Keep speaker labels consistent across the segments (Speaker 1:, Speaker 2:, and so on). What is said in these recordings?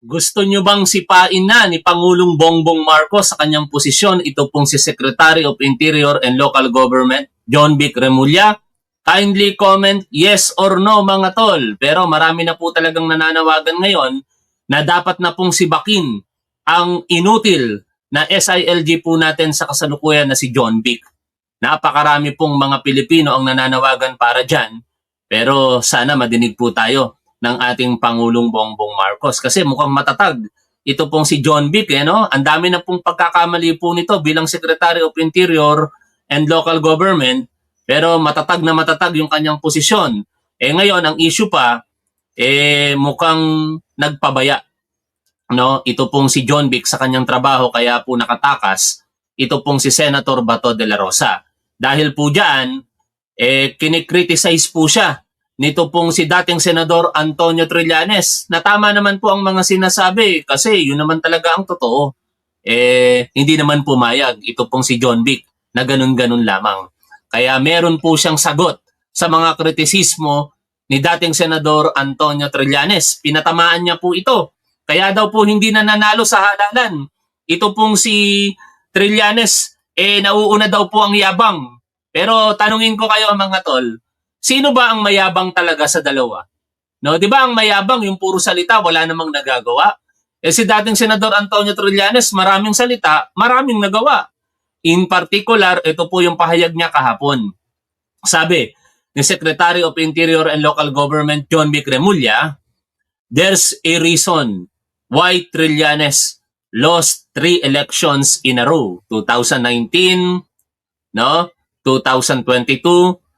Speaker 1: Gusto nyo bang sipain na ni Pangulong Bongbong Marcos sa kanyang posisyon? Ito pong si Secretary of Interior and Local Government, John Vic Remulla. Kindly comment yes or no mga tol. Pero marami na po talagang nananawagan ngayon na dapat na pong sibakin ang inutil na SILG po natin sa kasalukuyan na si John Vic. Napakarami pong mga Pilipino ang nananawagan para dyan. Pero sana madinig po tayo ng ating Pangulong Bongbong Marcos. Kasi mukhang matatag. Ito pong si John Vic, no? Ang dami na pong pagkakamali po nito bilang Secretary of Interior and Local Government. Pero matatag na matatag yung kanyang posisyon. Ngayon, ang issue pa, mukhang nagpabaya. No? Ito pong si John Vic sa kanyang trabaho kaya po nakatakas. Ito pong si Senator Bato de la Rosa. Dahil po dyan, kinikriticize po siya nito pong si dating Senador Antonio Trillanes na tama naman po ang mga sinasabi kasi yun naman talaga ang totoo. Hindi naman pumayag ito pong si John Vic na ganun-ganun lamang. Kaya meron po siyang sagot sa mga kritisismo ni dating Senador Antonio Trillanes. Pinatamaan niya po ito. Kaya daw po hindi na nanalo sa halalan. Ito pong si Trillanes, nauuna daw po ang yabang. Pero tanungin ko kayo mga tol, sino ba ang mayabang talaga sa dalawa? No, 'di ba ang mayabang yung puro salita, wala namang nagagawa. Si dating Senador Antonio Trillanes, maraming salita, maraming nagawa. In particular, ito po yung pahayag niya kahapon. Sabi ni Secretary of Interior and Local Government John Vic Remulla, there's a reason why Trillanes lost 3 elections in a row. 2019, no? 2022,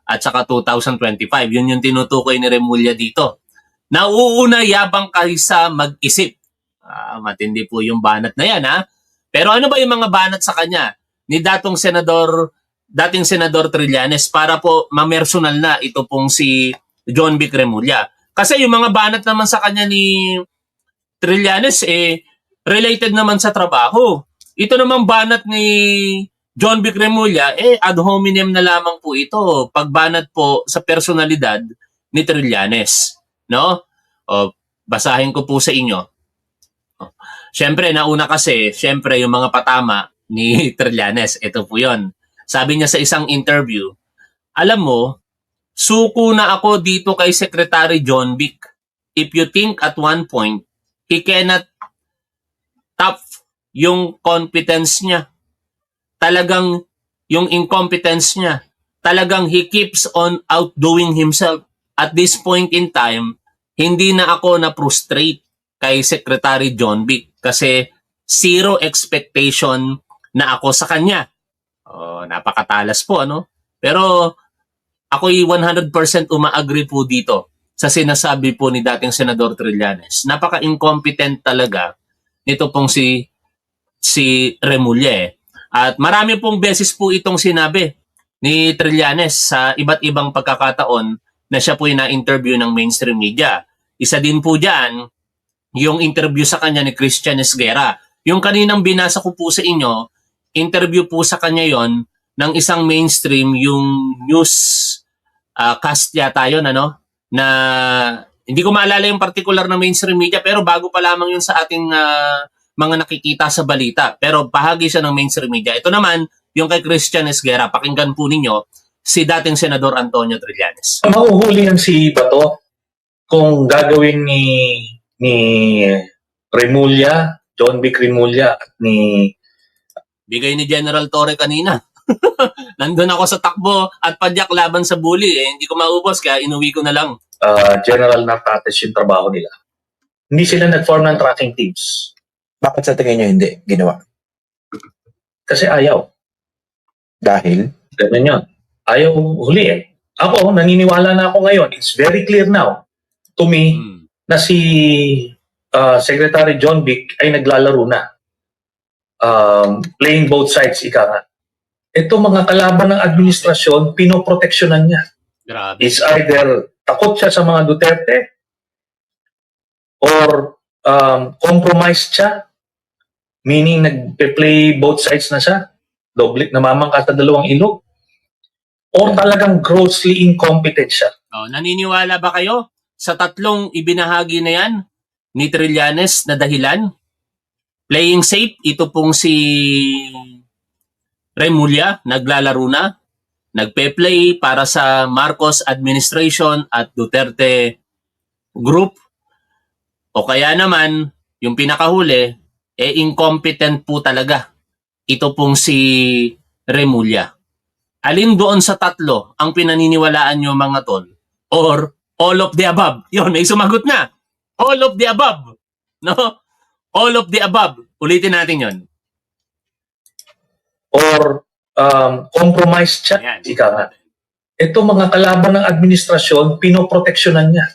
Speaker 1: at saka 2025. Yun yung tinutukoy ni Remulla dito. Nauuna yabang kaysa mag-isip. Matindi po yung banat na yan, ha? Pero ano ba yung mga banat sa kanya ni dating Senador Trillanes para po mamersonal na ito pong si John Vic Remulla? Kasi yung mga banat naman sa kanya ni Trillanes, related naman sa trabaho. Ito naman banat ni John Vic Remulla, ad hominem na lamang po ito. Pagbanat po sa personalidad ni Trillanes. No? Basahin ko po sa inyo. Siyempre, nauna kasi, yung mga patama ni Trillanes. Ito po yon. Sabi niya sa isang interview, alam mo, suko na ako dito kay Secretary John Vic. If you think at one point, he cannot top yung competence niya. Talagang yung incompetence niya, talagang he keeps on outdoing himself. At this point in time, hindi na ako na-frustrate kay Secretary John Vic kasi zero expectation na ako sa kanya. Napakatalas po, ano? Pero ako'y 100% uma-agree po dito sa sinasabi po ni dating Senador Trillanes. Napaka-incompetent talaga nito pong si Remulla. At marami pong beses po itong sinabi ni Trillanes sa iba't ibang pagkakataon na siya po yung na-interview ng mainstream media. Isa din po dyan, yung interview sa kanya ni Christian Esguerra. Yung kaninang binasa ko po sa inyo, interview po sa kanya yon ng isang mainstream, yung news cast yata yun, ano? Na hindi ko maalala yung particular na mainstream media, pero bago pa lamang yun sa ating mga nakikita sa balita. Pero bahagi siya ng mainstream media. Ito naman, yung kay Christian Esguerra. Pakinggan po ninyo si dating Senador Antonio Trillanes.
Speaker 2: Mahuhuli yan si Bato kung gagawin ni Remulla, John Vic Remulla at ni...
Speaker 1: Bigay ni General Torre kanina. Nandun ako sa takbo at padyak laban sa bully. Hindi ko maubos kaya inuwi ko na lang.
Speaker 2: General Nartates yung trabaho nila. Hindi sila nag-form ng tracking teams.
Speaker 3: Bakit sa tingin nyo hindi ginawa?
Speaker 2: Kasi ayaw.
Speaker 3: Dahil?
Speaker 2: Ganun yun. Ayaw huli Ako, naniniwala na ako ngayon. It's very clear now to me na si Secretary John Vic ay naglalaro na. Playing both sides, ika nga. Ito mga kalaban ng administrasyon, pinoproteksyonan niya.
Speaker 1: Grabe.
Speaker 2: It's either takot siya sa mga Duterte or compromised siya, meaning nag-play both sides na siya, doble, namamangka sa dalawang ilog, or talagang grossly incompetent siya.
Speaker 1: Naniniwala ba kayo sa tatlong ibinahagi na yan ni Trillanes na dahilan. Playing safe, ito pong si Remulla, naglalaro na, nagpe-play para sa Marcos administration at Duterte group. O kaya naman, yung pinakahuli, incompetent po talaga. Ito pong si Remulla. Alin doon sa tatlo ang pinaniniwalaan nyo mga tol? Or all of the above? Yun, may sumagot na. All of the above. No? All of the above. Ulitin natin yon.
Speaker 2: Or compromise siya.
Speaker 1: Ayan.
Speaker 2: Ika nga. Ito mga kalaban ng administrasyon, pinoproteksyonan niya.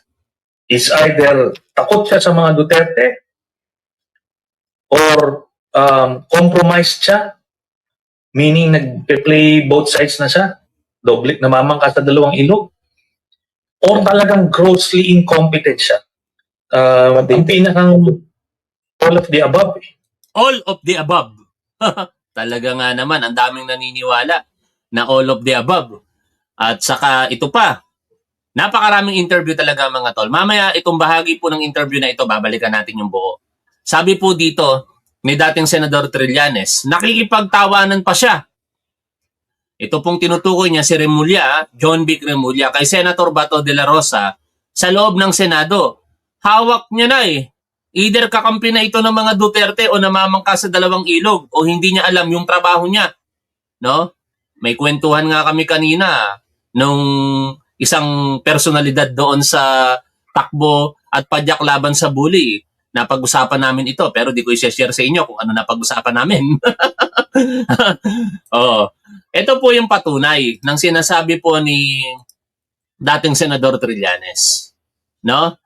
Speaker 2: Is either takot siya sa mga Duterte or compromise siya, meaning nagpe-play both sides na siya, doble, namamangka sa dalawang ilog, or talagang grossly incompetent siya. Ang pinakang all of the above.
Speaker 1: All of the above. Talaga nga naman, ang daming naniniwala na all of the above. At saka ito pa, napakaraming interview talaga mga tol. Mamaya itong bahagi po ng interview na ito, babalikan natin yung buo. Sabi po dito ni dating Senador Trillanes, nakikipagtawanan pa siya. Ito pong tinutukoy niya si Remulla, John Vic Remulla, kay Senator Bato de la Rosa sa loob ng Senado. Hawak niya na eh. Either kakampi na ito ng mga Duterte o namamangka sa dalawang ilog o hindi niya alam yung trabaho niya. No? May kwentuhan nga kami kanina nung isang personalidad doon sa takbo at padyak laban sa bully. Napag-usapan namin ito pero di ko i-share sa inyo kung ano napag-usapan namin. Oo. Ito po yung patunay ng sinasabi po ni dating Senador Trillanes. No?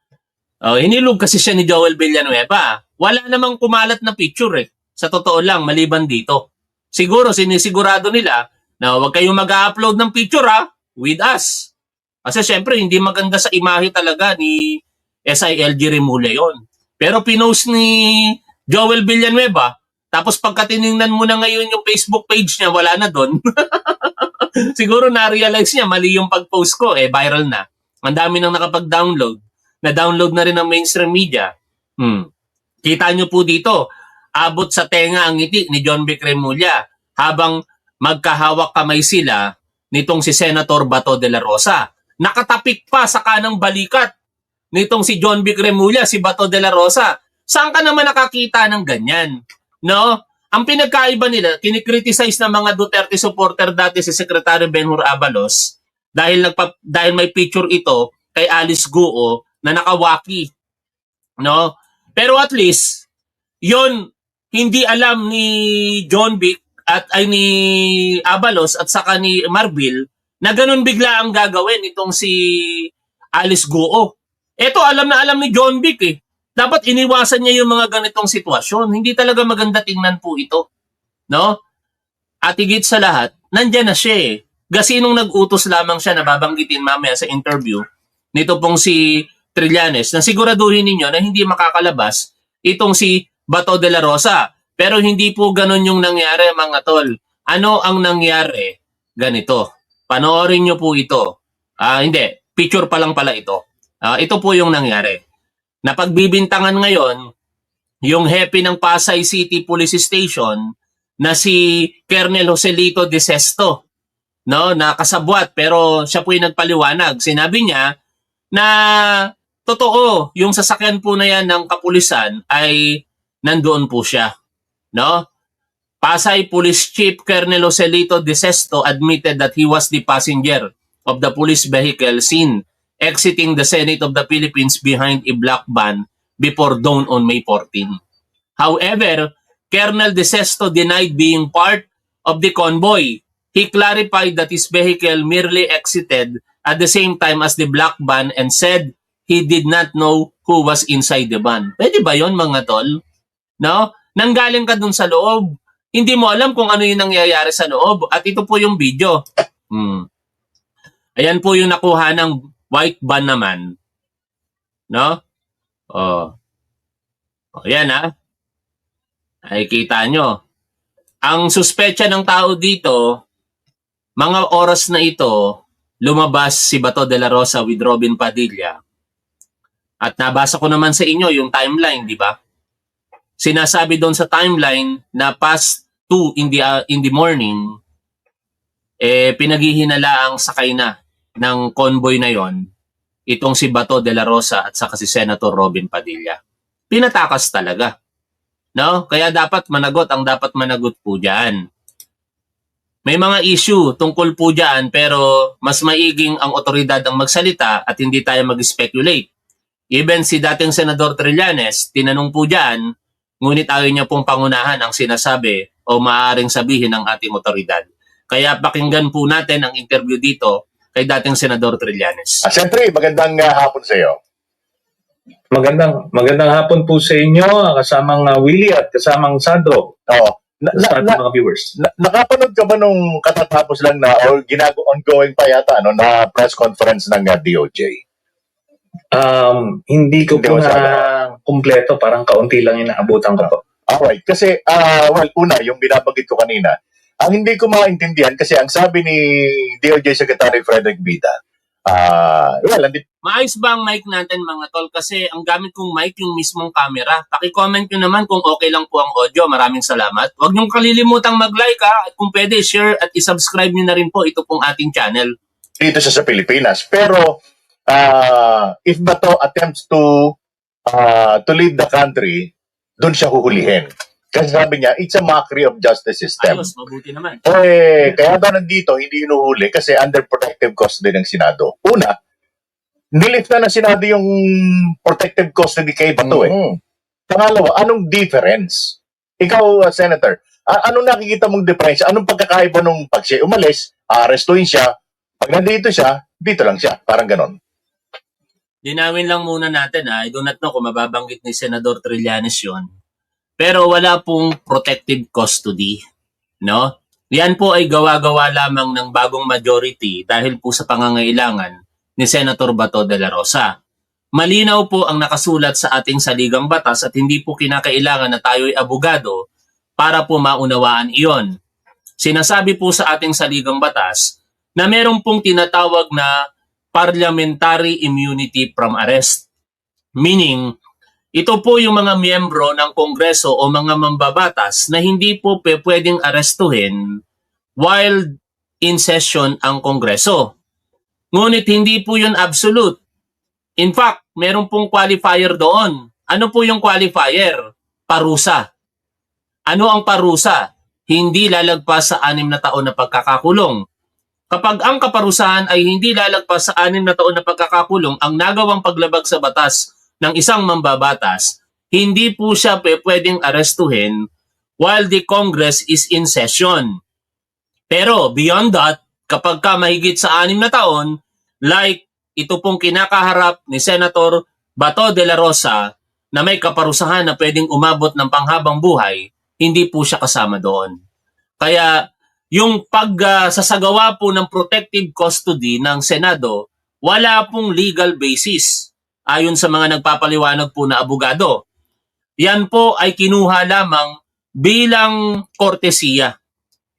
Speaker 1: Hinilog kasi siya ni Joel Villanueva. Wala namang kumalat na picture eh. Sa totoo lang, maliban dito. Siguro, sinisigurado nila na huwag kayong mag-upload ng picture with us. Kasi syempre, hindi maganda sa imahe talaga ni SILG Remulla yon. Pero pinost ni Joel Villanueva, tapos pagka tinignan mo na ngayon yung Facebook page niya, wala na doon. Siguro na-realize niya, mali yung pag-post ko, viral na. Ang dami nang nakapag-download. Na-download na rin ng mainstream media. Kita nyo po dito, abot sa tenga ang ngiti ni John Vic Remulla habang magkahawak kamay sila nitong si Senator Bato de la Rosa. Nakatapik pa sa kanang balikat nitong si John Vic Remulla, si Bato de la Rosa. Saan ka naman nakakita ng ganyan? No? Ang pinagkaiba nila, kinikriticize ng mga Duterte supporter dati si Secretary Benhur Abalos dahil may picture ito kay Alice Guo na nakawaki. No? Pero at least, yon hindi alam ni John Vic at ay ni Abalos at saka ni Marbil na ganun bigla ang gagawin itong si Alice Guo. Ito alam na alam ni John Vic eh. Dapat iniwasan niya yung mga ganitong sitwasyon. Hindi talaga maganda tingnan po ito. No? At higit sa lahat, nandyan na siya eh. Gasinong nag-utos lamang siya na babanggitin mamaya sa interview nito pong si Trillanes na siguraduhin ninyo na hindi makakalabas itong si Bato de la Rosa. Pero hindi po ganun yung nangyari mga tol. Ano ang nangyari? Ganito. Panoorin nyo po ito. Hindi. Picture pa lang pala ito. Ito po yung nangyari. Napagbibintangan ngayon yung hepe ng Pasay City Police Station na si Colonel Joselito De Sesto. No? Na kasabwat pero siya po yung nagpaliwanag. Sinabi niya na totoo, yung sasakyan po na yan ng kapulisan ay nandoon po siya. No? Pasay Police Chief Colonel Joselito De Sesto admitted that he was the passenger of the police vehicle seen exiting the Senate of the Philippines behind a black van before dawn on May 14. However, Colonel De Sesto denied being part of the convoy. He clarified that his vehicle merely exited at the same time as the black van and said he did not know who was inside the van. Pwede ba yon mga tol? No? Nanggaling ka dun sa loob. Hindi mo alam kung ano yung nangyayari sa loob. At ito po yung video. Ayan po yung nakuha ng white van naman. No? Ayan Ay kita nyo. Ang suspecha ng tao dito, mga oras na ito, lumabas si Bato de la Rosa with Robin Padilla At nabasa ko naman sa inyo yung timeline, di ba? Sinasabi doon sa timeline na past 2 in the morning, pinaghihinalaang sakay na ng convoy na yon itong si Bato de la Rosa at saka si Senator Robin Padilla. Pinatakas talaga. No? Kaya dapat managot ang dapat managot po dyan. May mga issue tungkol po dyan pero mas maiging ang otoridad ang magsalita at hindi tayo mag-speculate. Even si dating Senador Trillanes, tinanong po dyan, ngunit ayaw niya pong pangunahan ang sinasabi o maaaring sabihin ng ating otoridad. Kaya pakinggan po natin ang interview dito kay dating Senador Trillanes.
Speaker 4: Siyempre, magandang hapon sa iyo.
Speaker 2: Magandang hapon po sa inyo, kasamang Willie at kasamang Sandro.
Speaker 4: Oo.
Speaker 2: Sa ating mga viewers.
Speaker 4: Nakapanood ka ba nung katatapos lang na or ongoing pa yata na press conference ng DOJ?
Speaker 2: Hindi ko
Speaker 4: Hindi
Speaker 2: po
Speaker 4: ko
Speaker 2: na kumpleto, parang kaunti lang yung naabutan ko po.
Speaker 4: Alright, kasi una, yung binabanggit ko kanina, ang hindi ko maintindihan kasi ang sabi ni DOJ Secretary Frederick Bida, hindi
Speaker 1: Maayos ba ang mic natin mga tol? Kasi ang gamit kong mic yung mismong camera. Paki-comment nyo naman kung okay lang po ang audio. Maraming salamat. Huwag nyo kalilimutang mag-like ha. At kung pwede, share at isubscribe nyo na rin po ito pong ating channel.
Speaker 4: dito siya sa Pilipinas. Pero if Bato attempts to leave the country, doon siya huhulihin. Kasi sabi niya, it's a mockery of justice system.
Speaker 1: Ayos, mabuti naman.
Speaker 4: Kaya ba nandito, hindi inuhuli kasi under protective custody ng Senado. Una, nilift na ng Senado yung protective custody kay Bato Pangalawa, anong difference? Ikaw, Senator, anong nakikita mong difference? Anong pagkakaiba nung pag siya umalis, arestuin siya, pag nandito siya, dito lang siya. Parang ganon.
Speaker 1: Linawin lang muna natin ha. I do not know kung mababanggit ni Senador Trillanes yun. Pero wala pong protective custody. No? Yan po ay gawa-gawa lamang ng bagong majority dahil po sa pangangailangan ni Senator Bato de la Rosa. Malinaw po ang nakasulat sa ating saligang batas at hindi po kinakailangan na tayo'y abogado para po maunawaan iyon. Sinasabi po sa ating saligang batas na meron pong tinatawag na parliamentary immunity from arrest. Meaning, ito po yung mga miyembro ng Kongreso o mga mambabatas na hindi po pwedeng arestuhin while in session ang Kongreso. Ngunit hindi po yun absolute. In fact, meron pong qualifier doon. Ano po yung qualifier? Parusa. Ano ang parusa? Hindi lalagpas sa 6 na taon na pagkakakulong. Kapag ang kaparusahan ay hindi lalagpas sa 6 na taon na pagkakakulong ang nagawang paglabag sa batas ng isang mambabatas, hindi po siya pwedeng arestuhin while the Congress is in session. Pero beyond that, kapag ka mahigit sa 6 na taon, like ito pong kinakaharap ni Senator Bato de la Rosa na may kaparusahan na pwedeng umabot ng panghabang buhay, hindi po siya kasama doon. Kaya yung pagsasagawa po ng protective custody ng Senado, wala pong legal basis ayon sa mga nagpapaliwanag po na abogado. Yan po ay kinuha lamang bilang kortesiya.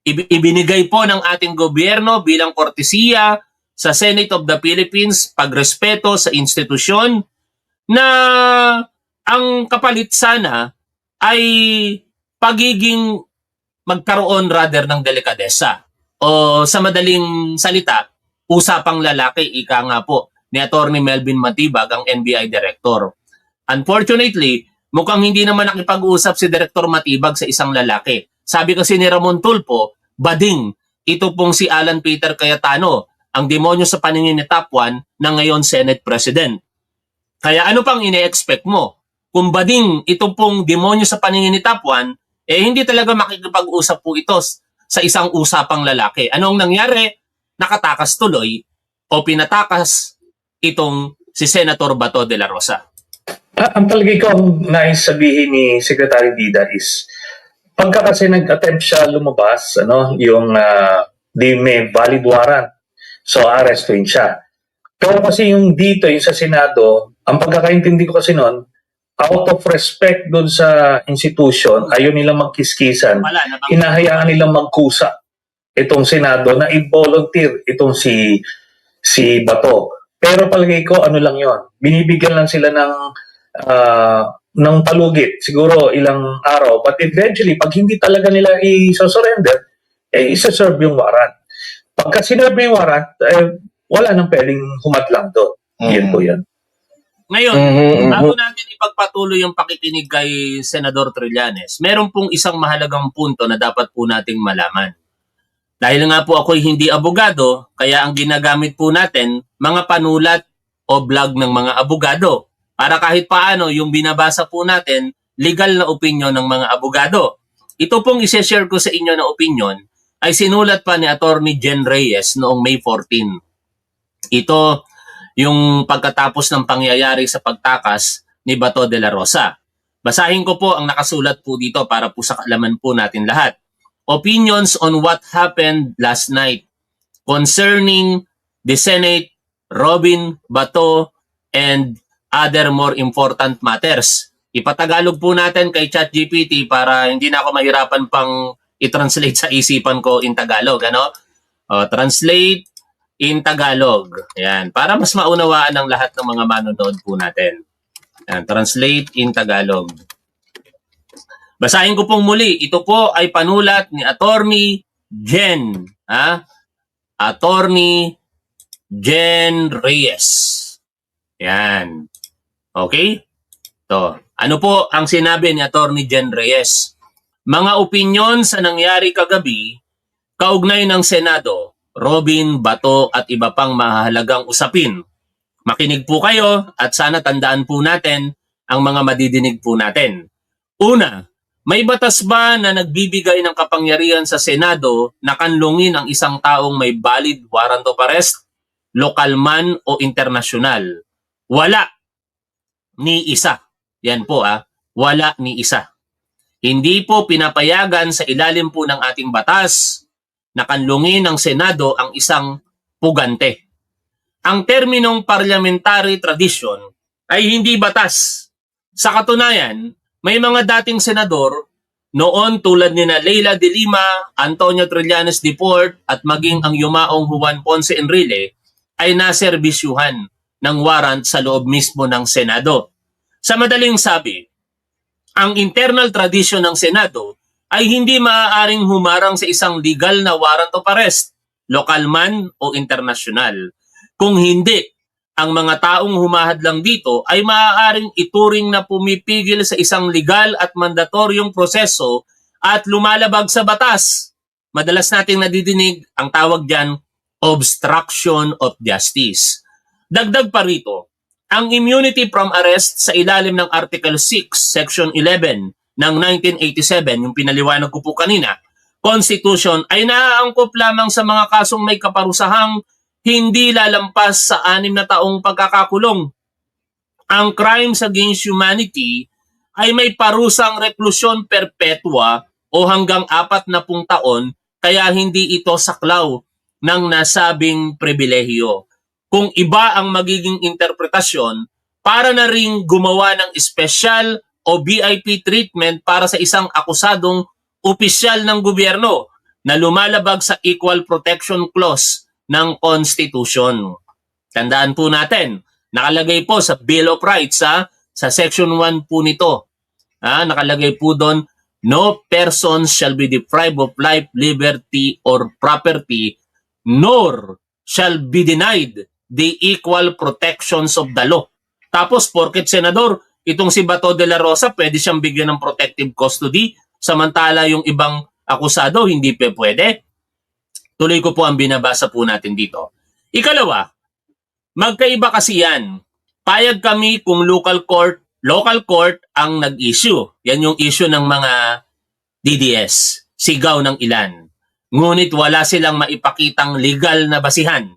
Speaker 1: Ibinigay po ng ating gobyerno bilang kortesiya sa Senate of the Philippines pagrespeto sa institusyon na ang kapalit sana ay pagiging magkaroon rather ng delikadesa. O sa madaling salita, usapang lalaki, ika nga po ni Attorney Melvin Matibag, ang NBI Director. Unfortunately, mukhang hindi naman nakipag-usap si Director Matibag sa isang lalaki. Sabi kasi ni Ramon Tulfo, bading, ito pong si Alan Peter Cayetano, ang demonyo sa paningin ni Top 1 na ngayon Senate President. Kaya ano pang ine-expect mo? Kung bading ito pong demonyo sa paningin ni Top 1, hindi talaga makikipag-usap po ito sa isang usapang lalaki. Anong nangyari? Nakatakas tuloy o pinatakas itong si Senator Bato de la Rosa.
Speaker 2: Ang palagay ko, ang nais sabihin ni Secretary Bida is, pagka kasi nag-attempt siya lumabas, di may valid warrant, so arrestuin siya. Pero kasi yung dito, yung sa Senado, ang pagkakaintindi ko kasi noon, out of respect doon sa institution, ayaw nilang magkiskisan, hinahayaan nilang magkusa itong Senado na i-volunteer itong si Bato. Pero palagay ko, ano lang yon, binibigyan lang sila ng palugit, siguro ilang araw. But eventually, pag hindi talaga nila i-surrender, isa-serve yung warrant. Pagka sinerve yung warrant, wala nang pwedeng humadlang doon. Yan po yan.
Speaker 1: Ngayon, bago natin ipagpatuloy yung pakikinig kay Senador Trillanes, meron pong isang mahalagang punto na dapat po nating malaman. Dahil nga po ako'y hindi abogado, kaya ang ginagamit po natin, mga panulat o blog ng mga abogado. Para kahit paano yung binabasa po natin, legal na opinion ng mga abogado. Ito pong isi-share ko sa inyo na opinion ay sinulat pa ni Attorney Jen Reyes noong May 14. Ito yung pagkatapos ng pangyayari sa pagtakas ni Bato de la Rosa. Basahin ko po ang nakasulat po dito para po sa kaalaman po natin lahat. Opinions on what happened last night concerning the Senate, Robin, Bato, and other more important matters. Ipatagalog po natin kay ChatGPT para hindi na ako mahirapan pang i-translate sa isipan ko in Tagalog. Ano? Translate in Tagalog. Ayan. Para mas maunawaan ng lahat ng mga manonood po natin. Ayan. Translate in Tagalog. Basahin ko pong muli. Ito po ay panulat ni Attorney Jen. Attorney Jen Reyes. Yan. Okay? To. Ano po ang sinabi ni Attorney Jen Reyes? Mga opinyon sa nangyari kagabi, kaugnay ng Senado, Robin, Bato at iba pang mahalagang usapin. Makinig po kayo at sana tandaan po natin ang mga madidinig po natin. Una, may batas ba na nagbibigay ng kapangyarihan sa Senado na kanlungin ang isang taong may valid warrant of arrest, lokal man o internasyonal? Wala. Ni isa. Yan po wala ni isa. Hindi po pinapayagan sa ilalim po ng ating batas na kanlungin ng Senado ang isang pugante. Ang terminong parliamentary tradition ay hindi batas. Sa katunayan, may mga dating senador noon tulad ni Leila de Lima, Antonio Trillanes Deport at maging ang yumaong Juan Ponce Enrile ay naserbisyuhan ng warrant sa loob mismo ng Senado. Sa madaling sabi, ang internal tradition ng Senado ay hindi maaaring humarang sa isang legal na warrant of arrest, lokal man o internasyonal. Kung hindi, ang mga taong humahadlang dito ay maaaring ituring na pumipigil sa isang legal at mandatoryong proseso at lumalabag sa batas. Madalas nating nadidinig ang tawag dyan, obstruction of justice. Dagdag pa rito, ang immunity from arrest sa ilalim ng Article 6, Section 11 ng 1987, yung pinaliwanag ko po kanina, Constitution ay naaangkop lamang sa mga kasong may kaparusahang hindi lalampas sa 6 na taong pagkakakulong. Ang crimes against humanity ay may parusang reklusyon perpetua o hanggang 40 taon kaya hindi ito saklaw ng nasabing pribilehiyo. Kung iba ang magiging interpretasyon, para na ring gumawa ng special o VIP treatment para sa isang akusadong opisyal ng gobyerno na lumalabag sa Equal Protection Clause ng Constitution. Tandaan po natin, nakalagay po sa Bill of Rights sa Section 1 po nito. Nakalagay po doon, no person shall be deprived of life, liberty, or property, nor shall be denied the equal protections of the law. Tapos, porket senador, itong si Bato de la Rosa, pwede siyang bigyan ng protective custody, samantala yung ibang akusado, hindi pwede. Tuloy ko po ang binabasa po natin dito. Ikalawa, magkaiba kasi yan. Payag kami kung local court ang nag-issue. Yan yung issue ng mga DDS, sigaw ng ilan. Ngunit wala silang maipakitang legal na basihan.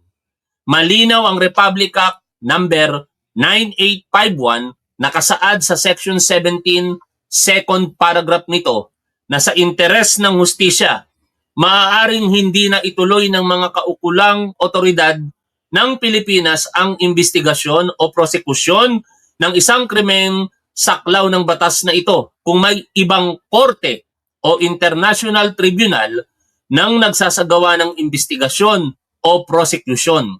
Speaker 1: Malinaw ang Republic Act number 9851 nakasaad sa Section 17, second paragraph nito na sa interes ng hustisya, maaaring hindi na ituloy ng mga kaukulang otoridad ng Pilipinas ang investigasyon o prosekusyon ng isang krimen saklaw ng batas na ito kung may ibang korte o international tribunal nang nagsasagawa ng investigasyon o prosekusyon.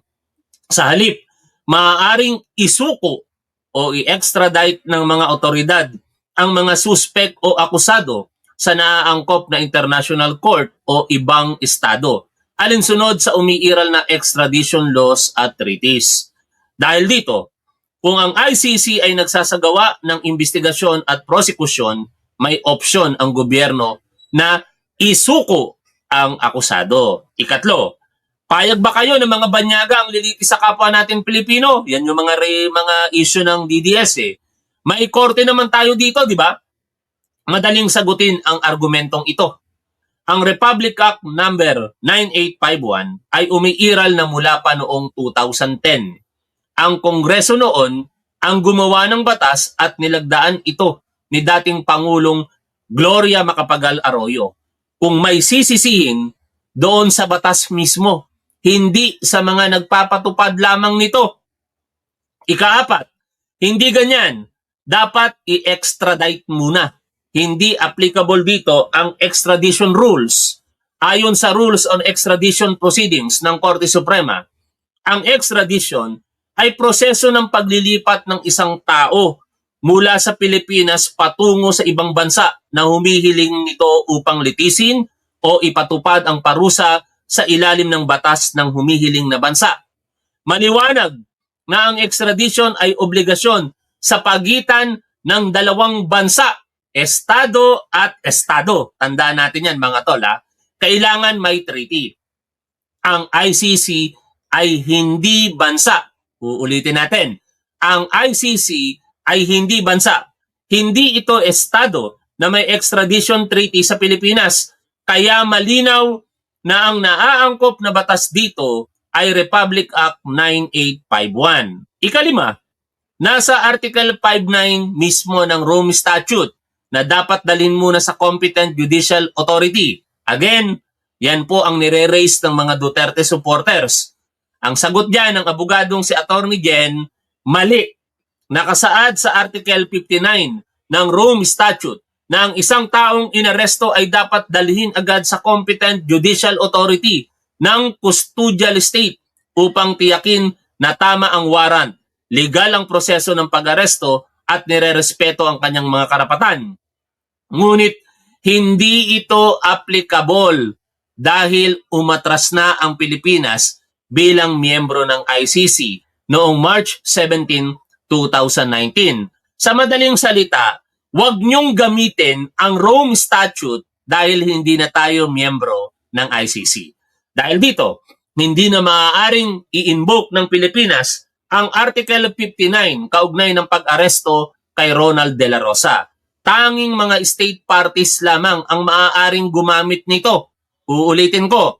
Speaker 1: Sa halip, maaaring isuko o i-extradite ng mga otoridad ang mga suspect o akusado sa naaangkop na international court o ibang estado, alinsunod sa umiiral na extradition laws at treaties. Dahil dito, kung ang ICC ay nagsasagawa ng investigasyon at prosekusyon, may opsyon ang gobyerno na isuko ang akusado. Ikatlo, payag ba kayo ng mga banyaga ang lilitis sa kapwa natin Pilipino? Yan yung mga issue ng DDS eh. May korte naman tayo dito, di ba? Madaling sagutin ang argumentong ito. Ang Republic Act number 9851 ay umiiral na mula pa noong 2010. Ang Kongreso noon ang gumawa ng batas at nilagdaan ito ni dating Pangulong Gloria Macapagal Arroyo. Kung may sisisihin, doon sa batas mismo, hindi sa mga nagpapatupad lamang nito. Ikaapat, hindi ganyan. Dapat i-extradite muna. Hindi applicable dito ang extradition rules. Ayon sa Rules on Extradition Proceedings ng Korte Suprema, ang extradition ay proseso ng paglilipat ng isang tao mula sa Pilipinas patungo sa ibang bansa na humihiling nito upang litisin o ipatupad ang parusa sa ilalim ng batas ng humihiling na bansa. Maliwanag na ang extradition ay obligasyon sa pagitan ng dalawang bansa, estado at estado. Tandaan natin yan mga tol ha. Kailangan may treaty. Ang ICC ay hindi bansa. Uulitin natin, ang ICC ay hindi bansa. Hindi ito estado na may extradition treaty sa Pilipinas. Kaya malinaw na ang naaangkop na batas dito ay Republic Act 9851. Ikalima, nasa Article 59 mismo ng Rome Statute na dapat dalhin muna sa competent judicial authority. Again, yan po ang nire-raise ng mga Duterte supporters. Ang sagot diyan ng abogadong si Attorney Jen, mali. Nakasaad sa Article 59 ng Rome Statute na ang isang taong inaresto ay dapat dalhin agad sa competent judicial authority ng custodial state upang tiyakin na tama ang warrant, legal ang proseso ng pag-aresto at nirerespeto ang kanyang mga karapatan. Ngunit hindi ito applicable dahil umatras na ang Pilipinas bilang miyembro ng ICC noong March 17, 2019. Sa madaling salita, huwag niyong gamitin ang Rome Statute dahil hindi na tayo miyembro ng ICC. Dahil dito, hindi na maaaring i-invoke ng Pilipinas ang Article 59 kaugnay ng pag-aresto kay Ronald De La Rosa. Tanging mga state parties lamang ang maaaring gumamit nito. Uulitin ko,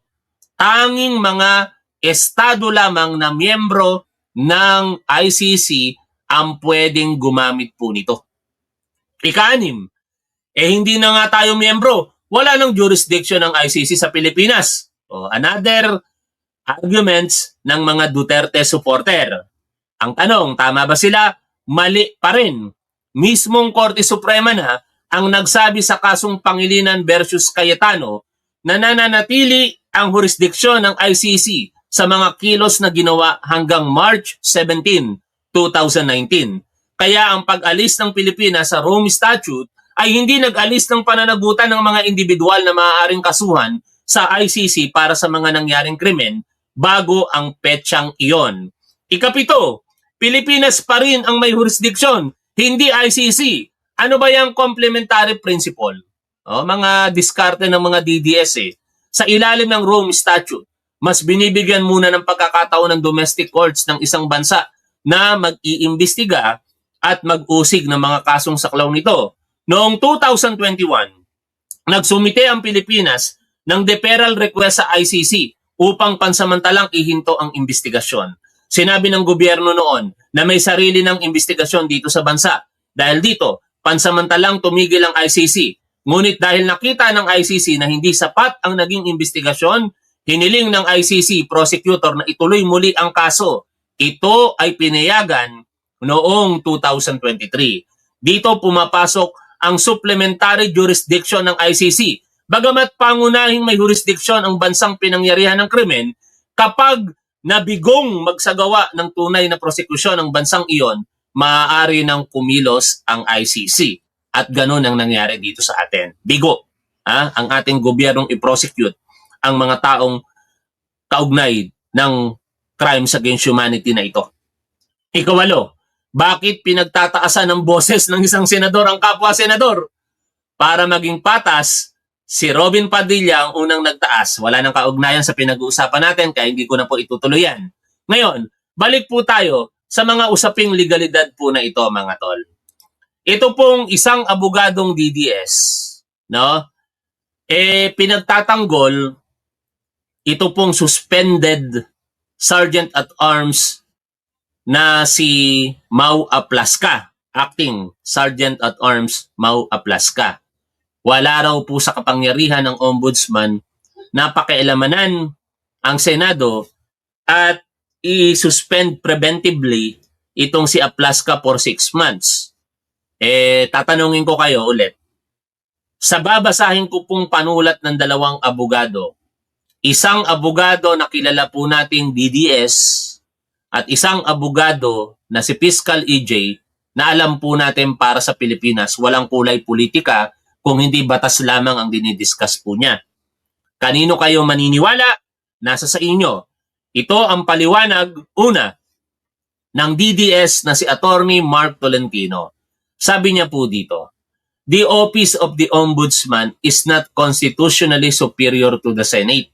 Speaker 1: tanging mga estado lamang na miyembro ng ICC ang pwedeng gumamit po nito. Ika-6, hindi na nga tayo miyembro. Wala nang jurisdiction ng ICC sa Pilipinas. Another arguments ng mga Duterte supporter. Ang tanong, tama ba sila? Mali pa rin. Mismong Korte Suprema na ang nagsabi sa kasong Pangilinan versus Cayetano na nananatili ang jurisdiksyon ng ICC sa mga kilos na ginawa hanggang March 17, 2019. Kaya ang pag-alis ng Pilipinas sa Rome Statute ay hindi nag-alis ng pananagutan ng mga individual na maaaring kasuhan sa ICC para sa mga nangyaring krimen bago ang petsang iyon. Ikapito, Pilipinas pa rin ang may jurisdiksyon, hindi ICC. Ano ba yung complementary principle? Mga diskarte ng mga DDS Sa ilalim ng Rome Statute, mas binibigyan muna ng pagkakataon ng domestic courts ng isang bansa na mag-iimbestiga at mag-usig ng mga kasong saklaw nito. Noong 2021, nagsumite ang Pilipinas ng deferral request sa ICC upang pansamantalang ihinto ang investigasyon. Sinabi ng gobyerno noon na may sarili ng investigasyon dito sa bansa. Dahil dito, pansamantalang tumigil ang ICC. Ngunit dahil nakita ng ICC na hindi sapat ang naging investigasyon, hiniling ng ICC prosecutor na ituloy muli ang kaso. Ito ay pinayagan noong 2023. Dito pumapasok ang supplementary jurisdiction ng ICC. Bagamat pangunahing may jurisdiction ang bansang pinangyarihan ng krimen, kapag na bigong magsagawa ng tunay na prosekusyon ng bansang iyon, maaari ng kumilos ang ICC. At ganun ang nangyari dito sa atin. Bigo ang ating gobyernong i-prosecute ang mga taong kaugnay ng crimes against humanity na ito. Ikawalo, bakit pinagtataasan ng boses ng isang senador ang kapwa senador? Para maging patas, si Robin Padilla ang unang nagtaas. Wala nang kaugnayan sa pinag-uusapan natin kaya hindi ko na po itutuloy yan. Ngayon, balik po tayo sa mga usaping legalidad po na ito, mga tol. Ito pong isang abogadong DDS, no? Pinagtatanggol ito pong suspended Sergeant at Arms na si Mau Aplaska, acting Sergeant at Arms Mau Aplaska. Wala raw po sa kapangyarihan ng Ombudsman na pakialamanan ang Senado at i-suspend preventively itong si Aplaska for 6 months. Tatanungin ko kayo ulit. Sa babasahin ko pong panulat ng dalawang abogado, isang abogado na kilala po nating DDS at isang abogado na si Fiscal EJ na alam po natin para sa Pilipinas, walang kulay politika kung hindi batas lamang ang dinidiscuss po niya. Kanino kayo maniniwala? Nasa sa inyo. Ito ang paliwanag, una, ng DDS na si Attorney Mark Tolentino. Sabi niya po dito, the office of the Ombudsman is not constitutionally superior to the Senate.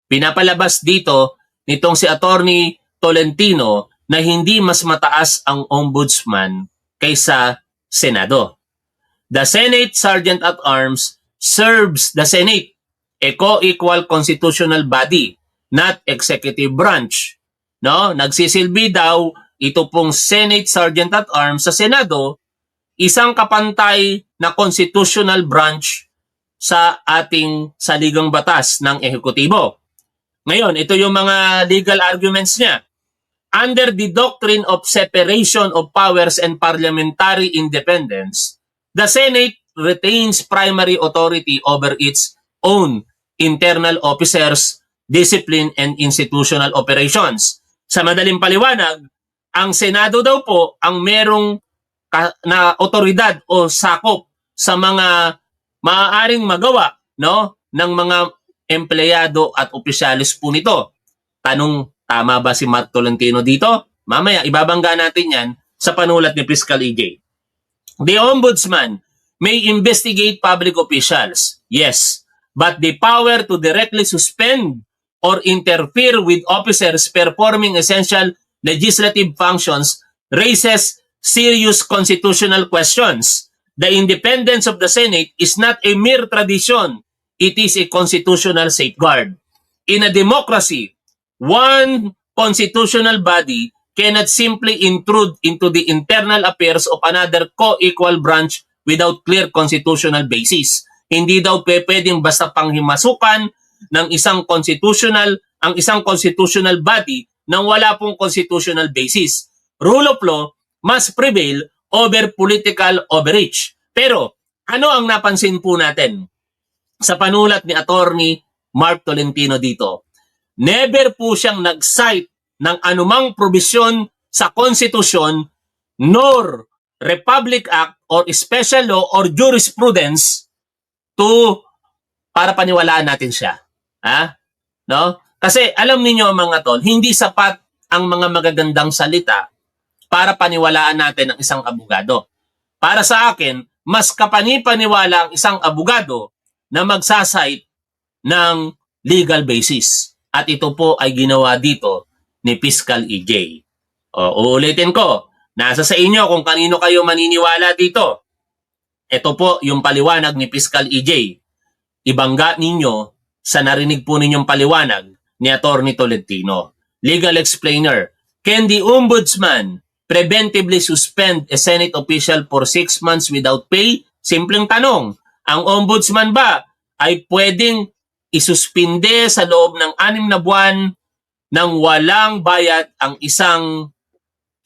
Speaker 1: Pinapalabas dito nitong si Attorney Tolentino na hindi mas mataas ang Ombudsman kaysa Senado. The Senate Sergeant at Arms serves the Senate, a co-equal constitutional body, not executive branch. No, nagsisilbi daw ito pong Senate Sergeant at Arms sa Senado, isang kapantay na constitutional branch sa ating saligang batas ng ehekutibo. Ngayon, ito yung mga legal arguments niya. Under the doctrine of separation of powers and parliamentary independence, the Senate retains primary authority over its own internal officers, discipline, and institutional operations. Sa madaling paliwanag, ang Senado daw po ang merong na otoridad o sakop sa mga maaaring magawa, no, ng mga empleyado at opisyalis po nito. Tanong, tama ba si Mark Tolentino dito? Mamaya, ibabangga natin yan sa panulat ni Fiscal EJ. The Ombudsman may investigate public officials, yes, but the power to directly suspend or interfere with officers performing essential legislative functions raises serious constitutional questions. The independence of the Senate is not a mere tradition. It is a constitutional safeguard. In a democracy, one constitutional body cannot simply intrude into the internal affairs of another co-equal branch without clear constitutional basis. Hindi daw pwedeng basta panghimasukan ng isang constitutional body nang wala pong constitutional basis. Rule of law must prevail over political overreach. Pero ano ang napansin po natin sa panulat ni Attorney Mark Tolentino dito? Never po siyang nag-cite ng anumang probisyon sa konstitusyon nor Republic Act or special law or jurisprudence para paniwalaan natin siya. No? Kasi alam niyo mga tol, hindi sapat ang mga magagandang salita para paniwalaan natin ang isang abogado. Para sa akin, mas kapanipaniwala ang isang abogado na magsasite ng legal basis. At ito po ay ginawa dito ni Fiscal EJ. Uulitin ko, nasa sa inyo kung kanino kayo maniniwala dito. Ito po yung paliwanag ni Fiscal EJ. Ibangga ninyo sa narinig po ninyong paliwanag ni Attorney Tolentino. Legal explainer, can the Ombudsman preventively suspend a Senate official for 6 months without pay? Simpleng tanong, ang Ombudsman ba ay pwedeng isuspinde sa loob ng 6 na buwan nang walang bayad ang isang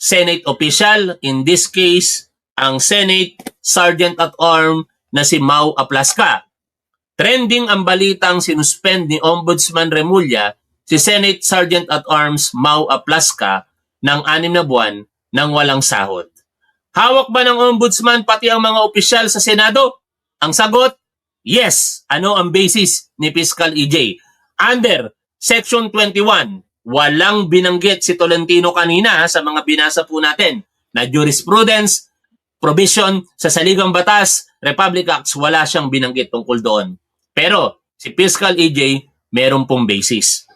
Speaker 1: Senate official, in this case, ang Senate Sergeant at Arms na si Mau Aplaska. Trending ang balitang sinuspend ni Ombudsman Remulla si Senate Sergeant at Arms Mau Aplaska ng 6 na buwan nang walang sahod. Hawak ba ng ombudsman pati ang mga opisyal sa Senado? Ang sagot, yes. Ano ang basis ni Fiscal EJ? Under Section 21, walang binanggit si Tolentino kanina sa mga binasa po natin na jurisprudence, provision sa Saligang Batas, Republic Acts, wala siyang binanggit tungkol doon. Pero si Fiscal EJ meron pong basis.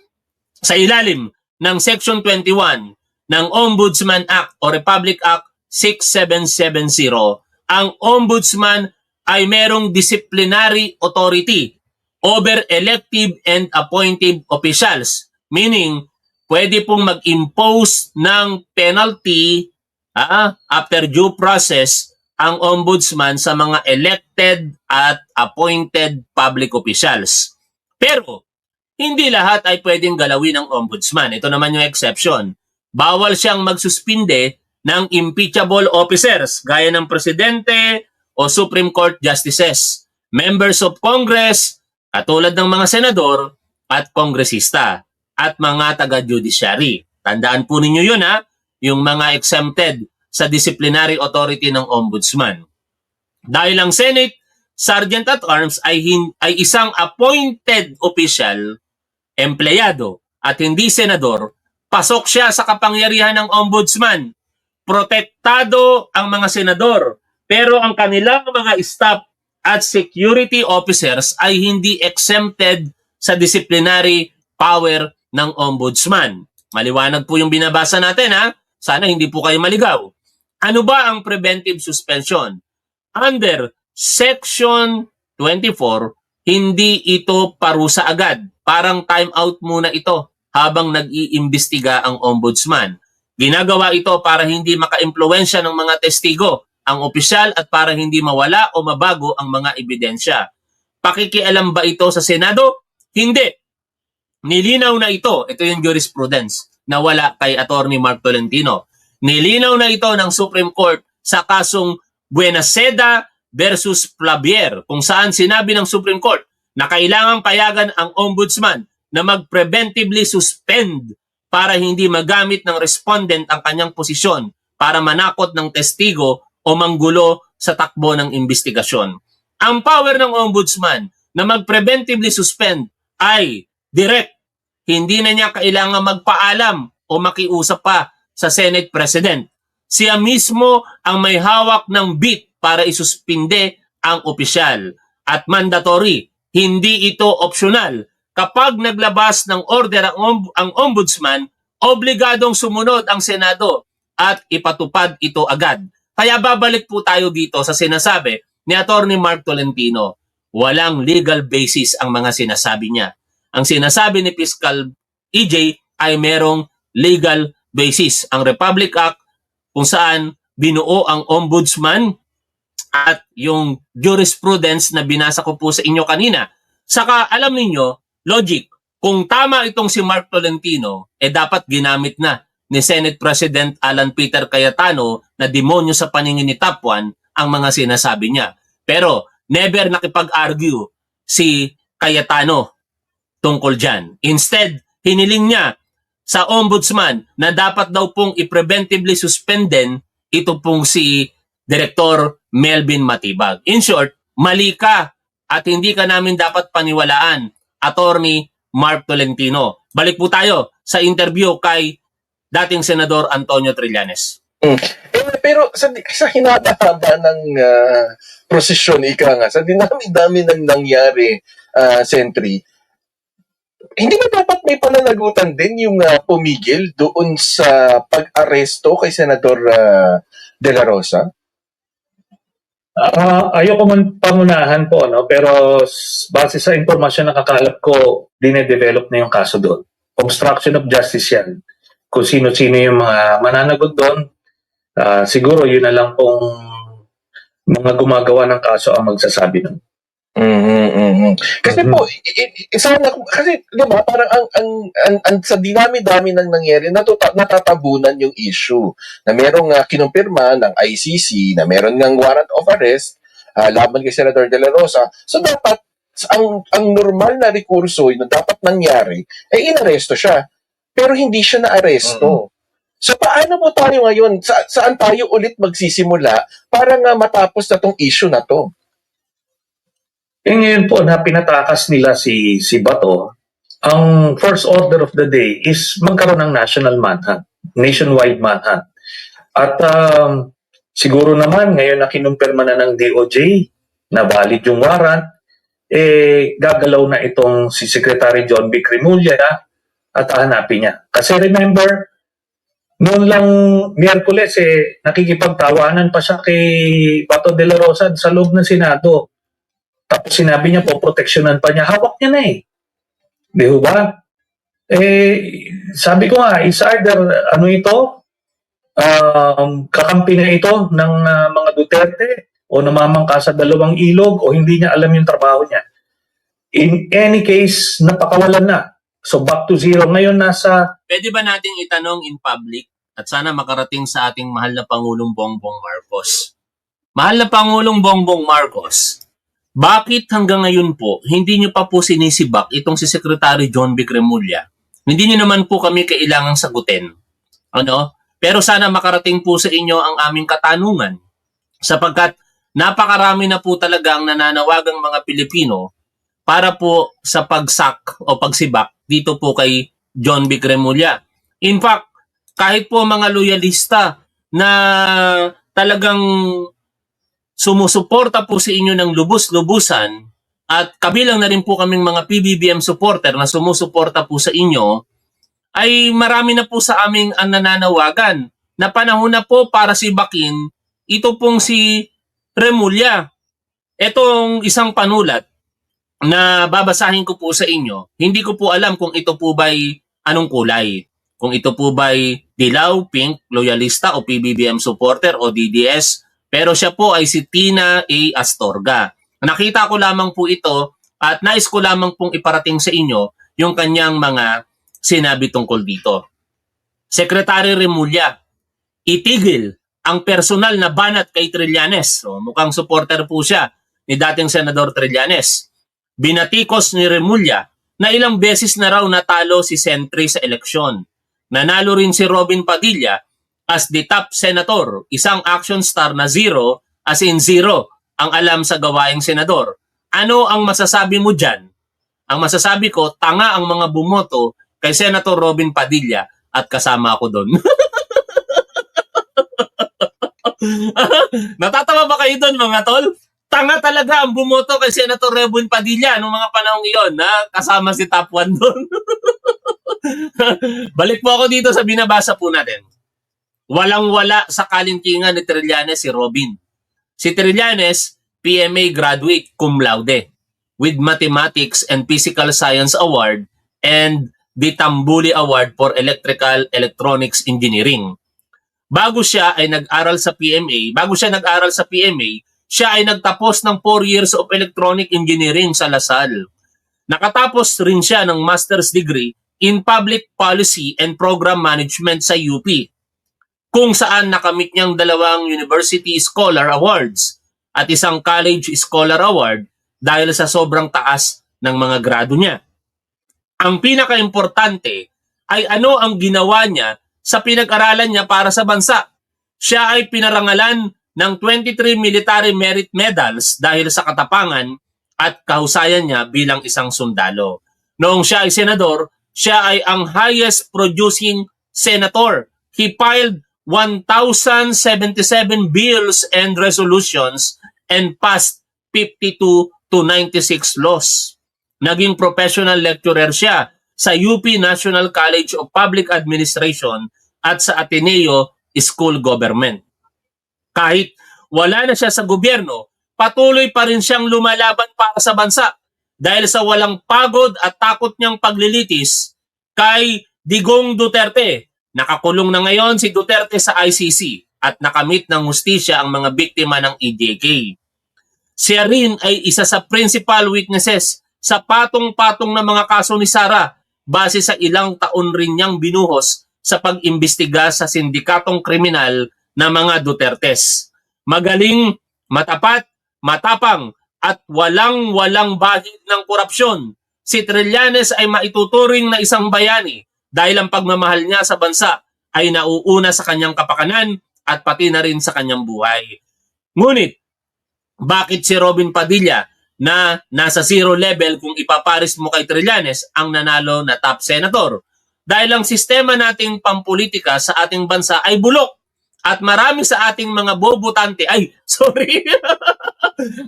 Speaker 1: Sa ilalim ng Section 21 ng Ombudsman Act o Republic Act 6770, ang ombudsman ay merong disciplinary authority over elective and appointive officials. Meaning, pwede pong mag-impose ng penalty after due process ang ombudsman sa mga elected at appointed public officials. Pero, hindi lahat ay pwedeng galawin ng ombudsman. Ito naman yung exception. Bawal siyang magsuspinde ng impeachable officers gaya ng presidente o Supreme Court justices, members of Congress, katulad ng mga senador at kongresista, at mga taga-judiciary. Tandaan po ninyo yun yung mga exempted sa disciplinary authority ng ombudsman. Dahil ang Senate Sergeant at Arms ay isang appointed official, empleyado, at hindi senador, pasok siya sa kapangyarihan ng ombudsman. Protektado ang mga senador, pero ang kanilang mga staff at security officers ay hindi exempted sa disciplinary power ng ombudsman. Maliwanag po yung binabasa natin Sana hindi po kayo maligaw. Ano ba ang preventive suspension? Under Section 24, hindi ito parusa agad. Parang time out muna ito habang nag-iimbestiga ang ombudsman. Ginagawa ito para hindi maka-impluwensya ng mga testigo ang opisyal at para hindi mawala o mabago ang mga ebidensya. Pakikialam ba ito sa Senado? Hindi. Nilinaw na ito. Ito yung jurisprudence na wala kay Attorney Mark Tolentino. Nilinaw na ito ng Supreme Court sa kasong Buenaseda versus Flavier, kung saan sinabi ng Supreme Court na kailangang payagan ang ombudsman na mag-preventively suspend para hindi magamit ng respondent ang kanyang posisyon para manakot ng testigo o manggulo sa takbo ng investigasyon. Ang power ng ombudsman na mag-preventively suspend ay direct. Hindi na niya kailangan magpaalam o makiusap pa sa Senate President. Siya mismo ang may hawak ng bit para isuspinde ang opisyal. At mandatory, hindi ito optional. Kapag naglabas ng order ang ombudsman, obligadong sumunod ang Senado at ipatupad ito agad. Kaya babalik po tayo dito sa sinasabi ni Attorney Mark Tolentino. Walang legal basis ang mga sinasabi niya. Ang sinasabi ni Fiscal EJ ay merong legal basis. Ang Republic Act kung saan binuo ang ombudsman at yung jurisprudence na binasa ko po sa inyo kanina. Saka alam niyo, logic, kung tama itong si Mark Tolentino, dapat ginamit na ni Senate President Alan Peter Cayetano na demonyo sa paningin ni Top 1 ang mga sinasabi niya. Pero never nakipag-argue si Cayetano tungkol dyan. Instead, hiniling niya sa ombudsman na dapat daw pong i-preventively suspenden ito pong si Director Melvin Matibag. In short, mali ka at hindi ka namin dapat paniwalaan, Attorney Mark Tolentino. Balik po tayo sa interview kay dating Senador Antonio Trillanes.
Speaker 5: Pero sa hinahaba ng prosesyon, sa dinami-dami ng nangyari, Sentry, hindi ba dapat may pananagutan din yung pumigil doon sa pag-aresto kay Senador De La Rosa?
Speaker 2: Ayoko man pangunahan po, pero base sa impormasyon na kakalap ko, dinedevelop na yung kaso doon. Obstruction of justice yan. Kung sino-sino yung mga mananagot doon, siguro yun na lang pong mga gumagawa ng kaso ang magsasabi nun.
Speaker 5: Kasi po, kasi di ba, parang ang sa dinami-dami ng nangyari, natatabunan yung issue na merong kinumpirma ng ICC, na meron ng warrant of arrest laban kay Senator De La Rosa. So dapat ang normal na rekurso na dapat nangyari, inaresto siya. Pero hindi siya naaresto. So paano po tayo ngayon? Saan tayo ulit magsisimula para nga matapos na tong issue na to?
Speaker 2: Ngayon po na pinatakas nila si Bato, ang first order of the day is magkaroon ng national manhunt, nationwide manhunt. At siguro naman ngayon na kinumpirma na ng DOJ na valid yung warrant, gagalaw na itong si Secretary John B. Remulla at hanapin niya. Kasi remember, noon lang Miyerkules, nakikipagtawanan pa siya kay Bato de la Rosa sa loob ng Senado. Tapos sinabi niya po, proteksyonan pa niya. Hawak niya na Di ba? Sabi ko nga, is either kakampi na ito ng mga Duterte o namamangka sa dalawang ilog o hindi niya alam yung trabaho niya. In any case, napakawalan na. So back to zero. Ngayon nasa...
Speaker 1: Pwede ba nating itanong in public at sana makarating sa ating mahal na Pangulong Bongbong Marcos? Mahal na Pangulong Bongbong Marcos, bakit hanggang ngayon po hindi niyo pa po sinisibak itong si Secretary John B. Remulla? Hindi niyo naman po kami kailangang sagutin. Pero sana makarating po sa inyo ang aming katanungan sapagkat napakarami na po talaga ang nananawagang mga Pilipino para po sa pagsak o pagsibak dito po kay John B. Remulla. In fact, kahit po mga loyalista na talagang sumusuporta po sa inyo ng lubos-lubusan at kabilang na rin po kaming mga PBBM supporter na sumusuporta po sa inyo, ay marami na po sa aming ang nananawagan na panahon na po para sibakin ito pong si Remulla. Itong isang panulat na babasahin ko po sa inyo, hindi ko po alam kung ito po ba'y anong kulay. Kung ito po ba'y dilaw, pink, loyalista o PBBM supporter o DDS, pero siya po ay si Tina A. Astorga. Nakita ko lamang po ito at nais ko lamang pong iparating sa inyo yung kanyang mga sinabi tungkol dito. Secretary Remulla, itigil ang personal na banat kay Trillanes. So, mukhang supporter po siya ni dating Senador Trillanes. Binatikos ni Remulla na ilang beses na raw natalo si Sentry sa eleksyon. Nanalo rin si Robin Padilla as the top senator, isang action star na zero, as in zero, ang alam sa gawaing senador. Ano ang masasabi mo dyan? Ang masasabi ko, tanga ang mga bumoto kay Senator Robin Padilla at kasama ako doon. Natatawa ba kayo doon mga tol? Tanga talaga ang bumoto kay Senator Robin Padilla noong mga panahong iyon na kasama si Top 1 doon. Balik po ako dito sa binabasa po natin. Walang-wala sa kalintingan ni Trillanes si Robin. Si Trillanes, PMA graduate cum laude with Mathematics and Physical Science Award and the Tambuli Award for Electrical Electronics Engineering. Bago siya nag-aral sa PMA, siya ay nagtapos ng 4 years of Electronic Engineering sa Lasal. Nakatapos rin siya ng master's degree in Public Policy and Program Management sa UP, kung saan nakamit niyang 2 University Scholar Awards at isang College Scholar Award dahil sa sobrang taas ng mga grado niya. Ang pinaka-importante ay ano ang ginawa niya sa pinag-aralan niya para sa bansa. Siya ay pinarangalan ng 23 military merit medals dahil sa katapangan at kahusayan niya bilang isang sundalo. Noong siya ay senador, siya ay ang highest producing senator. He filed 1,077 bills and resolutions and passed 52 to 96 laws. Naging professional lecturer siya sa UP National College of Public Administration at sa Ateneo School Government. Kahit wala na siya sa gobyerno, patuloy pa rin siyang lumalaban para sa bansa dahil sa walang pagod at takot niyang paglilitis kay Digong Duterte. Nakakulong na ngayon si Duterte sa ICC at nakamit ng hustisya ang mga biktima ng EJK. Siya rin ay isa sa principal witnesses sa patong-patong na mga kaso ni Sara base sa ilang taon rin niyang binuhos sa pag-imbestiga sa sindikatong kriminal na mga Dutertes. Magaling, matapat, matapang at walang bahid ng korupsyon. Si Trillanes ay maituturing na isang bayani dahil ang pagmamahal niya sa bansa ay nauuna sa kanyang kapakanan at pati na rin sa kanyang buhay. Ngunit, bakit si Robin Padilla na nasa zero level kung ipaparis mo kay Trillanes ang nanalo na top senator? Dahil ang sistema nating pampolitika sa ating bansa ay bulok at marami sa ating mga bobotante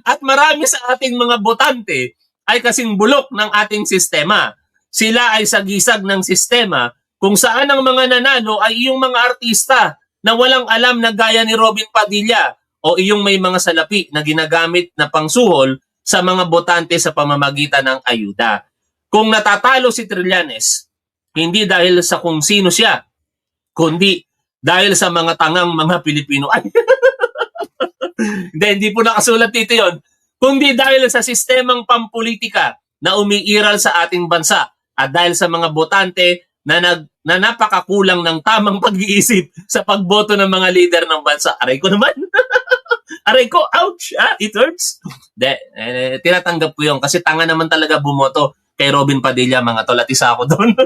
Speaker 1: at marami sa ating mga botante ay kasing bulok ng ating sistema. Sila ay sagisag ng sistema kung saan ang mga nanalo ay iyong mga artista na walang alam na gaya ni Robin Padilla o iyong may mga salapi na ginagamit na pangsuhol sa mga botante sa pamamagitan ng ayuda. Kung natatalo si Trillanes, hindi dahil sa kung sino siya, kundi dahil sa mga tangang mga Pilipino. Hindi po nakasulat dito yon. Kundi dahil sa sistemang pampolitika na umiiral sa ating bansa at dahil sa mga botante na napakakulang ng tamang pag-iisip sa pagboto ng mga leader ng bansa. Aray ko naman. Aray ko, ouch! It hurts. Tinatanggap ko yun kasi tanga naman talaga bumoto kay Robin Padilla, mga tol, at isa ako doon.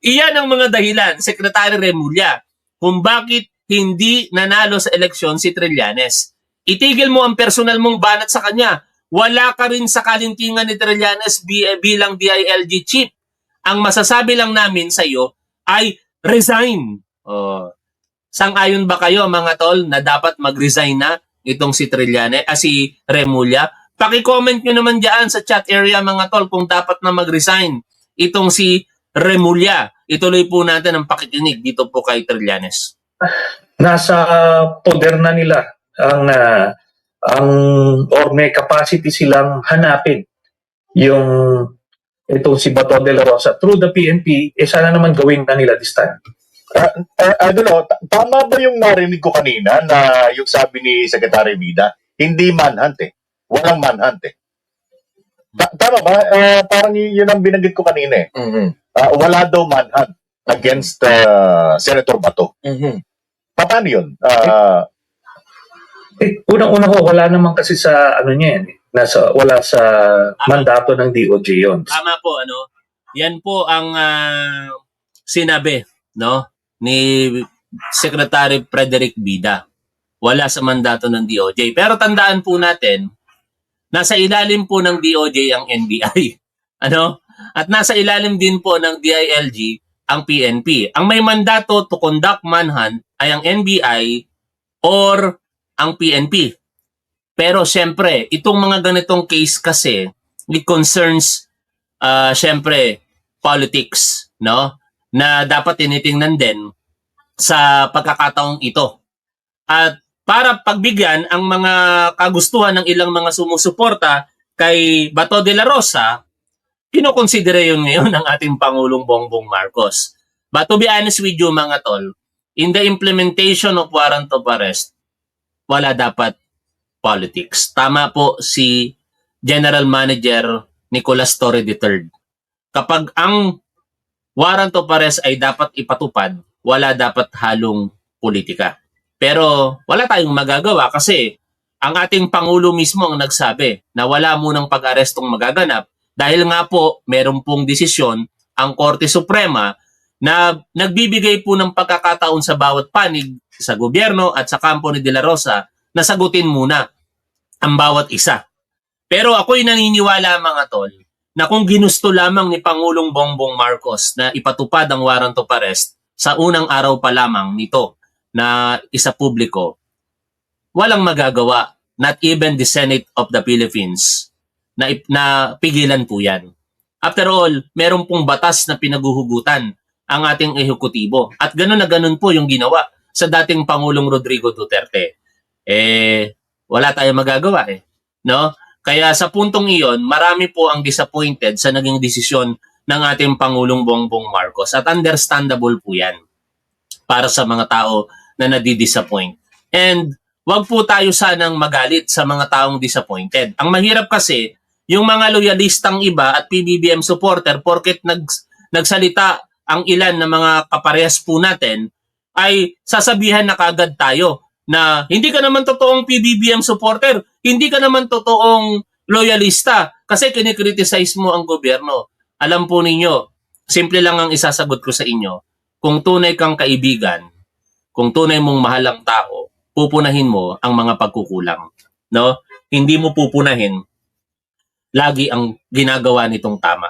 Speaker 1: Iyan ang mga dahilan, Secretary Remulla, kung bakit hindi nanalo sa eleksyon si Trillanes. Itigil mo ang personal mong banat sa kanya. Wala ka rin sa kalintingan ni Trillanes bilang DILG chief. Ang masasabi lang namin sa iyo ay resign. Sang-ayon ba kayo mga tol na dapat mag-resign na itong si Trillanes, si Remulla? Paki-comment nyo naman dyan sa chat area mga tol kung dapat na mag-resign itong si Remulla. Ituloy po natin ang pakikinig dito po kay Trillanes.
Speaker 2: Nasa poder na nila ang or may capacity silang hanapin yung itong si Bato de la Rosa through the PNP, sana naman gawin na nila this time.
Speaker 4: I don't know, tama ba yung narinig ko kanina na yung sabi ni Secretary Vida, hindi manhunt eh. Walang manhunt eh. Tama ba? Parang yun ang binanggit ko kanina eh. Wala daw manhunt against Senator Bato. Paano yun?
Speaker 2: Unang-una ko, wala naman kasi sa niya yan. Wala sa mandato ng DOJ yun.
Speaker 1: Tama po, yan po ang sinabi, ni Secretary Frederick Vida. Wala sa mandato ng DOJ. Pero tandaan po natin, nasa ilalim po ng DOJ ang NBI. At nasa ilalim din po ng DILG ang PNP. Ang may mandato to conduct manhunt ay ang NBI or ang PNP. Pero syempre, itong mga ganitong case kasi, it concerns syempre politics, na dapat tinitingnan din sa pagkakataong ito. At para pagbigyan ang mga kagustuhan ng ilang mga sumusuporta kay Bato de la Rosa, kinokonsidera yun ngayon ng ating Pangulong Bongbong Marcos. But to be honest with you mga tol, in the implementation of warrant of arrest, wala dapat politics. Tama po si General Manager Nicolas Torre III. Kapag ang warrant of arrest ay dapat ipatupad, wala dapat halong politika. Pero wala tayong magagawa kasi ang ating Pangulo mismo ang nagsabi na wala munang pag-arestong magaganap dahil nga po meron pong desisyon ang Korte Suprema na nagbibigay po ng pagkakataon sa bawat panig sa gobyerno at sa kampo ni De La Rosa na sagutin muna ang bawat isa. Pero ako'y naniniwala mga tol na kung ginusto lamang ni Pangulong Bongbong Marcos na ipatupad ang warrant of arrest sa unang araw pa lamang nito na isa publiko, walang magagawa, not even the Senate of the Philippines, na pigilan po yan. After all, meron pong batas na pinaguhugutan ang ating ehekutibo. At gano'n na gano'n po yung ginawa sa dating Pangulong Rodrigo Duterte. Wala tayong magagawa Kaya sa puntong iyon, marami po ang disappointed sa naging desisyon ng ating Pangulong Bongbong Marcos. At understandable po yan para sa mga tao na nadidisappoint. And wag po tayo sanang magalit sa mga taong disappointed. Ang mahirap kasi, yung mga loyalistang iba at PBBM supporter, porket nagsalita ang ilan na mga kaparehas po natin, ay sasabihan na kagad tayo na hindi ka naman totoong PBBM supporter, hindi ka naman totoong loyalista kasi kinikriticize mo ang gobyerno. Alam po ninyo, simple lang ang isasagot ko sa inyo. Kung tunay kang kaibigan, kung tunay mong mahal ang tao, pupunahin mo ang mga pagkukulang. No? Hindi mo pupunahin lagi ang ginagawa nitong tama.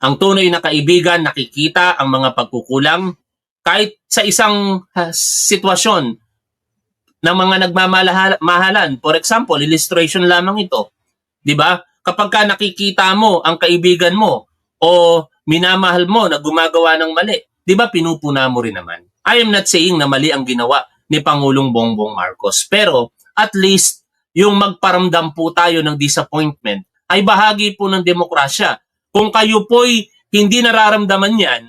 Speaker 1: Ang tunay na kaibigan, nakikita ang mga pagkukulang kahit sa isang sitwasyon ng mga nagmamahalan. For example, illustration lamang ito. 'Di ba? Kapag ka nakikita mo ang kaibigan mo o minamahal mo na gumagawa ng mali, 'di ba pinupuna mo rin naman? I am not saying na mali ang ginawa ni Pangulong Bongbong Marcos, pero at least yung magparamdam po tayo ng disappointment ay bahagi po ng demokrasya. Kung kayo po'y hindi nararamdaman yan,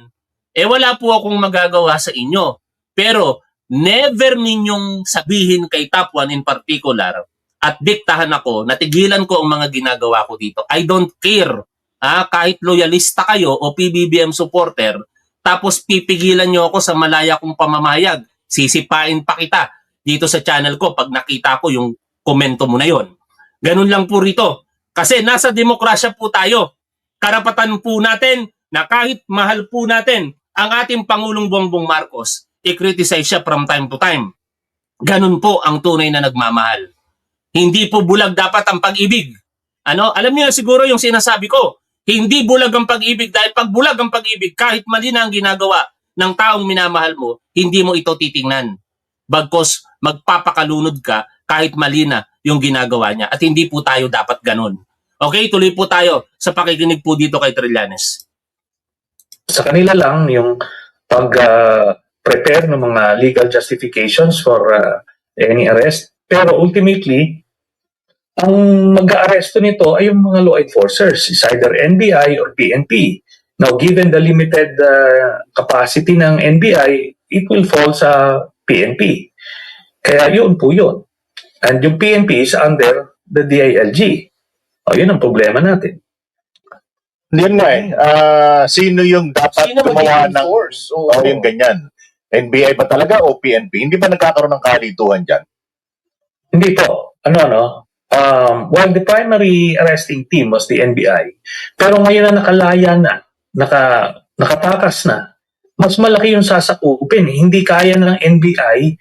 Speaker 1: wala po akong magagawa sa inyo. Pero never ninyong sabihin kay Top 1 in particular at diktahan ako, natigilan ko ang mga ginagawa ko dito. I don't care. Kahit loyalista kayo o PBBM supporter, tapos pipigilan nyo ako sa malaya kong pamamayag. Sisipain pa kita dito sa channel ko pag nakita ko yung komento mo na yon. Ganun lang po rito. Kasi nasa demokrasya po tayo. Karapatan po natin na kahit mahal po natin ang ating Pangulong Bongbong Marcos, i-criticize siya from time to time. Ganun po ang tunay na nagmamahal. Hindi po bulag dapat ang pag-ibig. Alam niyo siguro yung sinasabi ko, hindi bulag ang pag-ibig dahil pag bulag ang pag-ibig, kahit mali na ang ginagawa ng taong minamahal mo, hindi mo ito titingnan. Bagkos magpapakalunod ka kahit mali na yung ginagawa niya. At hindi po tayo dapat ganun. Okay, tuloy po tayo sa pakikinig po dito kay Trillanes.
Speaker 2: Sa kanila lang yung pag-prepare ng mga legal justifications for any arrest. Pero ultimately, ang mag-aaresto nito ay yung mga law enforcers. It's either NBI or PNP. Now, given the limited capacity ng NBI, it will fall sa PNP. Kaya yun po yun. And yung PNP is under the DILG. Yun ang problema natin.
Speaker 4: Yun nga sino yung dapat
Speaker 5: Sino
Speaker 4: gumawa ng
Speaker 5: mag-enforce?
Speaker 4: yung ganyan? NBI ba talaga o PNP? Hindi ba nagkakaroon ng kalituhan dyan?
Speaker 2: Hindi po. While the primary arresting team was the NBI, pero ngayon na nakalaya na, nakatakas na, mas malaki yung sasakupin. Hindi kaya ng NBI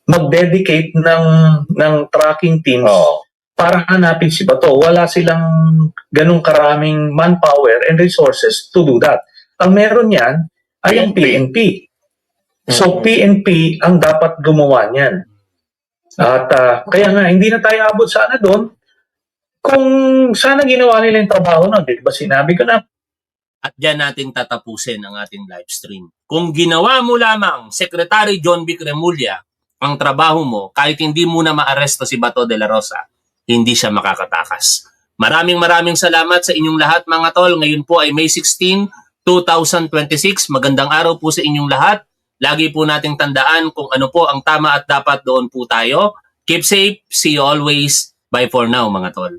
Speaker 2: mag-dedicate ng tracking teams para hanapin si Bato. Wala silang ganung karaming manpower and resources to do that. Ang meron yan ay ang PNP. So PNP ang dapat gumawa niyan. At kaya nga, hindi na tayo abot sana doon kung sana ginawa nila yung trabaho na. Di ba sinabi ko na?
Speaker 1: At diyan natin tatapusin ang ating live stream. Kung ginawa mo lamang, Secretary John Vic Remulla, ang trabaho mo, kahit hindi mo na maaresto si Bato de la Rosa, hindi siya makakatakas. Maraming salamat sa inyong lahat mga tol. Ngayon po ay May 16, 2026. Magandang araw po sa inyong lahat. Lagi po nating tandaan kung ano po ang tama at dapat doon po tayo. Keep safe. See you always. Bye for now mga tol.